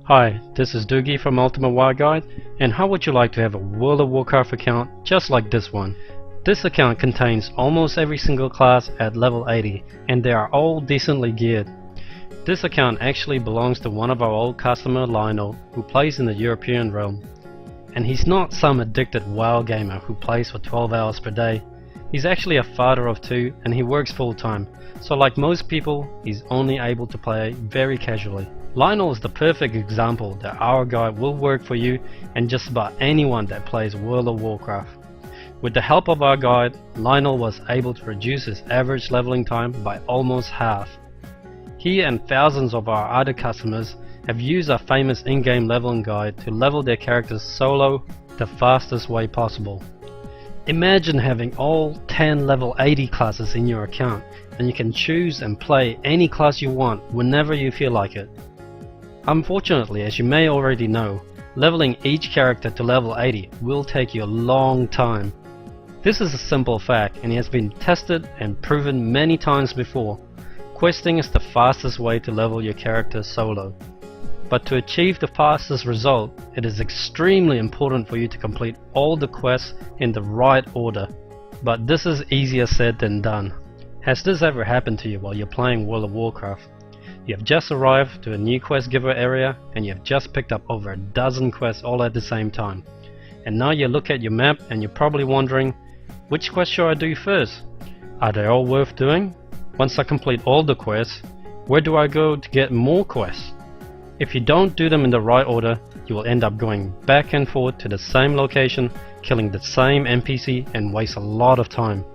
Hi, this is Doogie from Ultimate War Guide, and how would you like to have a World of Warcraft account just like this one? This account contains almost every single class at level 80, and they are all decently geared. This account actually belongs to one of our old customer, Lionel, who plays in the European realm. And he's not some addicted WoW gamer who plays for 12 hours per day. He's actually a father of 2 and he works full time, so like most people, he's only able to play very casually. Lionel is the perfect example that our guide will work for you and just about anyone that plays World of Warcraft. With the help of our guide, Lionel was able to reduce his average leveling time by almost half. He and thousands of our other customers have used our famous in-game leveling guide to level their characters solo the fastest way possible. Imagine having all 10 level 80 classes in your account, and you can choose and play any class you want whenever you feel like it. Unfortunately, as you may already know, leveling each character to level 80 will take you a long time. This is a simple fact and it has been tested and proven many times before. Questing is the fastest way to level your character solo. But to achieve the fastest result, it is extremely important for you to complete all the quests in the right order. But this is easier said than done. Has this ever happened to you while you're playing World of Warcraft? You have just arrived to a new quest giver area and you have just picked up over a dozen quests all at the same time. And now you look at your map and you're probably wondering, which quest should I do first? Are they all worth doing? Once I complete all the quests, where do I go to get more quests? If you don't do them in the right order, you will end up going back and forth to the same location, killing the same NPC and waste a lot of time.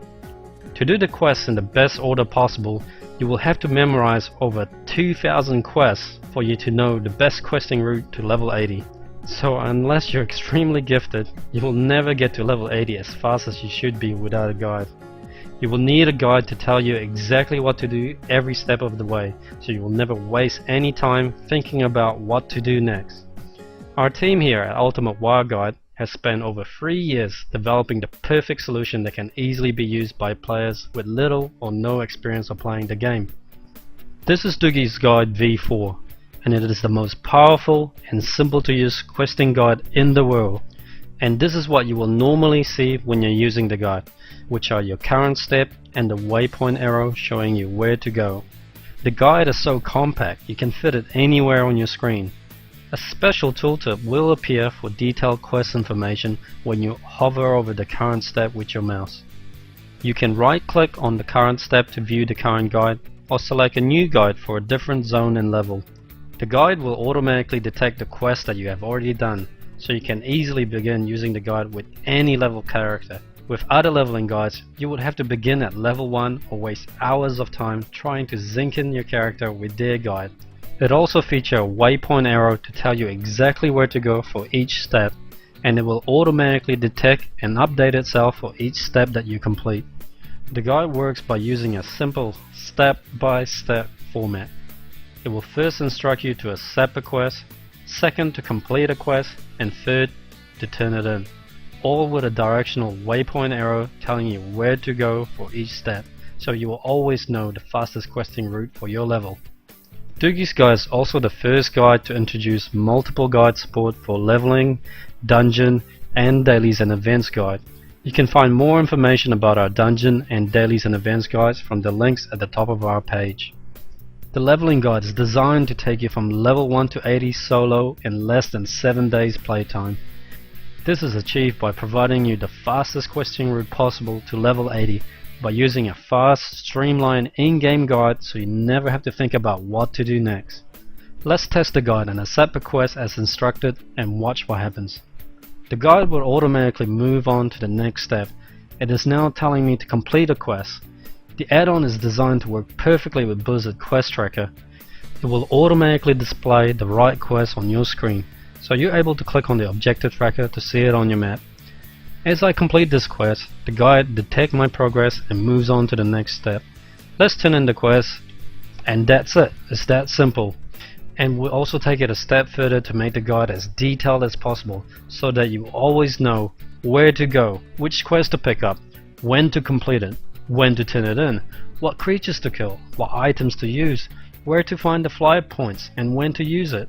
To do the quests in the best order possible, you will have to memorize over 2,000 quests for you to know the best questing route to level 80. So unless you're extremely gifted, you will never get to level 80 as fast as you should be without a guide. You will need a guide to tell you exactly what to do every step of the way, so you will never waste any time thinking about what to do next. Our team here at Ultimate War Guide has spent over 3 years developing the perfect solution that can easily be used by players with little or no experience of playing the game. This is Doogie's Guide V4, and it is the most powerful and simple to use questing guide in the world. And this is what you will normally see when you're using the guide, which are your current step and the waypoint arrow showing you where to go. The guide is so compact you can fit it anywhere on your screen. A special tooltip will appear for detailed quest information when you hover over the current step with your mouse. You can right click on the current step to view the current guide, or select a new guide for a different zone and level. The guide will automatically detect the quest that you have already done, so you can easily begin using the guide with any level character. With other leveling guides, you would have to begin at level 1 or waste hours of time trying to zinc in your character with their guide. It also features a waypoint arrow to tell you exactly where to go for each step, and it will automatically detect and update itself for each step that you complete. The guide works by using a simple step-by-step format. It will first instruct you to accept a quest, second to complete a quest, and third to turn it in, all with a directional waypoint arrow telling you where to go for each step, so you will always know the fastest questing route for your level. Doogie's Guide is also the first guide to introduce multiple guide support for leveling, dungeon, and dailies and events guide. You can find more information about our dungeon and dailies and events guides from the links at the top of our page. The leveling guide is designed to take you from level 1 to 80 solo in less than 7 days playtime. This is achieved by providing you the fastest questing route possible to level 80 by using a fast, streamlined in-game guide so you never have to think about what to do next. Let's test the guide and accept a quest as instructed and watch what happens. The guide will automatically move on to the next step. It is now telling me to complete a quest. The add-on is designed to work perfectly with Blizzard Quest Tracker. It will automatically display the right quest on your screen, so you're able to click on the objective tracker to see it on your map. As I complete this quest, the guide detects my progress and moves on to the next step. Let's turn in the quest, and that's it. It's that simple. And we'll also take it a step further to make the guide as detailed as possible, so that you always know where to go, which quest to pick up, when to complete it, when to turn it in, what creatures to kill, what items to use, where to find the fly points and when to use it.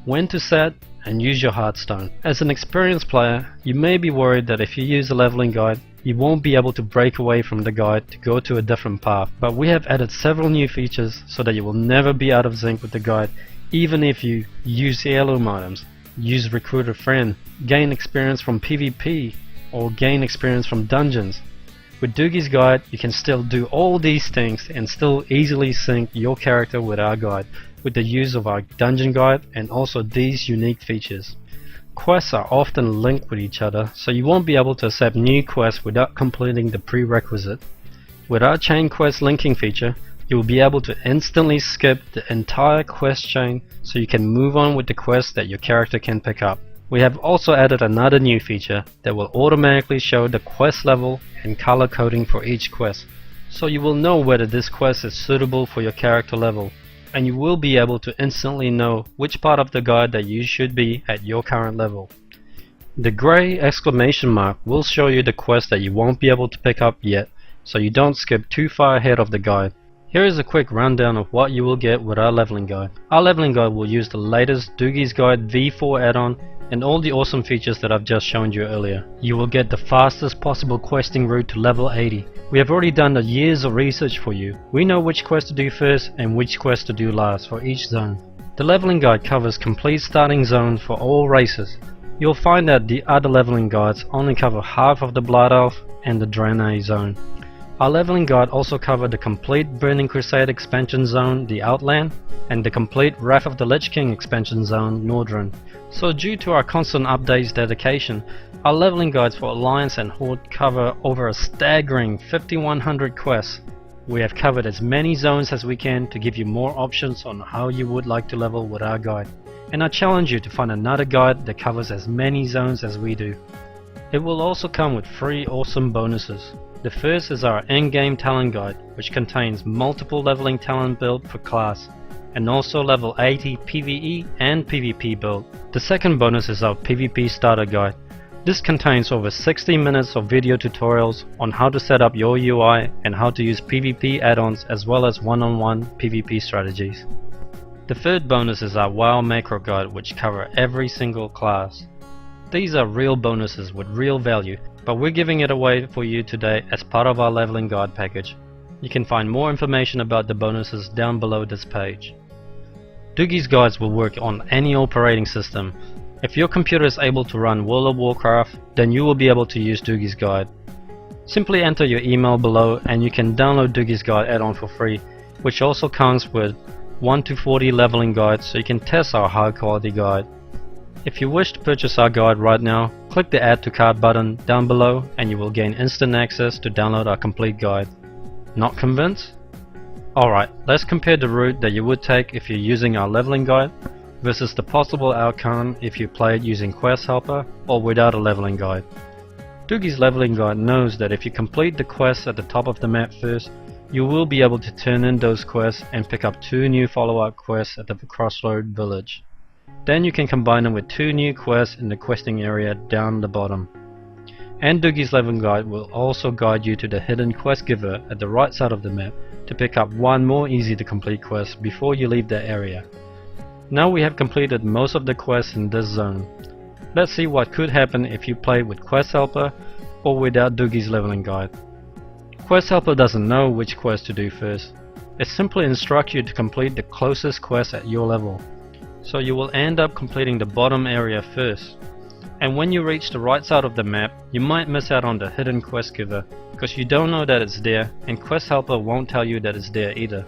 when to set, and use your Hearthstone. As an experienced player, you may be worried that if you use a leveling guide, you won't be able to break away from the guide to go to a different path, but we have added several new features so that you will never be out of sync with the guide, even if you use heirloom items, use recruit a friend, gain experience from PvP, or gain experience from dungeons. With Doogie's guide, you can still do all these things and still easily sync your character with our guide with the use of our dungeon guide and also these unique features. Quests are often linked with each other, so you won't be able to accept new quests without completing the prerequisite. With our chain quest linking feature, you will be able to instantly skip the entire quest chain so you can move on with the quests that your character can pick up. We have also added another new feature that will automatically show the quest level and color coding for each quest, so you will know whether this quest is suitable for your character level, and you will be able to instantly know which part of the guide that you should be at your current level. The grey exclamation mark will show you the quest that you won't be able to pick up yet, so you don't skip too far ahead of the guide. Here is a quick rundown of what you will get with our leveling guide. Our leveling guide will use the latest Doogie's Guide V4 add-on and all the awesome features that I've just shown you earlier. You will get the fastest possible questing route to level 80. We have already done the years of research for you. We know which quest to do first and which quest to do last for each zone. The leveling guide covers complete starting zones for all races. You'll find that the other leveling guides only cover half of the Blood Elf and the Draenei zone. Our leveling guide also covered the complete Burning Crusade expansion zone, the Outland, and the complete Wrath of the Lich King expansion zone, Nordrun. So due to our constant updates dedication, our leveling guides for Alliance and Horde cover over a staggering 5100 quests. We have covered as many zones as we can to give you more options on how you would like to level with our guide, and I challenge you to find another guide that covers as many zones as we do. It will also come with 3 awesome bonuses. The first is our endgame talent guide, which contains multiple leveling talent build per class, and also level 80 PvE and PvP build. The second bonus is our PvP starter guide. This contains over 60 minutes of video tutorials on how to set up your UI and how to use PvP add-ons as well as one-on-one PvP strategies. The third bonus is our WoW macro guide, which cover every single class. These are real bonuses with real value, but we're giving it away for you today as part of our leveling guide package. You can find more information about the bonuses down below this page. Doogie's guides will work on any operating system. If your computer is able to run World of Warcraft, then you will be able to use Doogie's guide. Simply enter your email below and you can download Doogie's guide add-on for free, which also comes with 1 to 40 leveling guides so you can test our high quality guide. If you wish to purchase our guide right now, click the add to cart button down below and you will gain instant access to download our complete guide. Not convinced? Alright, let's compare the route that you would take if you're using our leveling guide versus the possible outcome if you played using Quest Helper or without a leveling guide. Doogie's leveling guide knows that if you complete the quests at the top of the map first, you will be able to turn in those quests and pick up 2 new follow-up quests at the Crossroad Village. Then you can combine them with 2 new quests in the questing area down the bottom. And Doogie's leveling guide will also guide you to the hidden quest giver at the right side of the map to pick up 1 more easy to complete quest before you leave that area. Now we have completed most of the quests in this zone. Let's see what could happen if you played with Quest Helper or without Doogie's leveling guide. Quest Helper doesn't know which quest to do first. It simply instructs you to complete the closest quest at your level. So you will end up completing the bottom area first. And when you reach the right side of the map, you might miss out on the hidden quest giver because you don't know that it's there, and Quest Helper won't tell you that it's there either.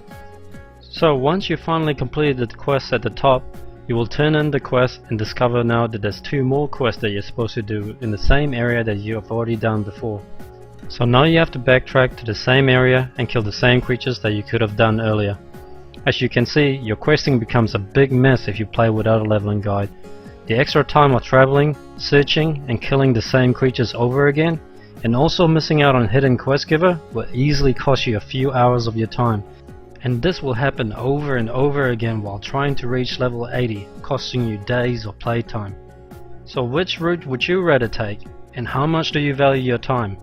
So once you finally completed the quest at the top, you will turn in the quest and discover now that there's 2 more quests that you're supposed to do in the same area that you have already done before. So now you have to backtrack to the same area and kill the same creatures that you could have done earlier. As you can see, your questing becomes a big mess if you play without a leveling guide. The extra time of traveling, searching and killing the same creatures over again, and also missing out on hidden quest giver will easily cost you a few hours of your time. And this will happen over and over again while trying to reach level 80, costing you days of playtime. So which route would you rather take, and how much do you value your time?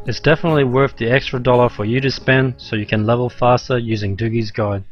It's definitely worth the extra $1 for you to spend so you can level faster using Doogie's guide.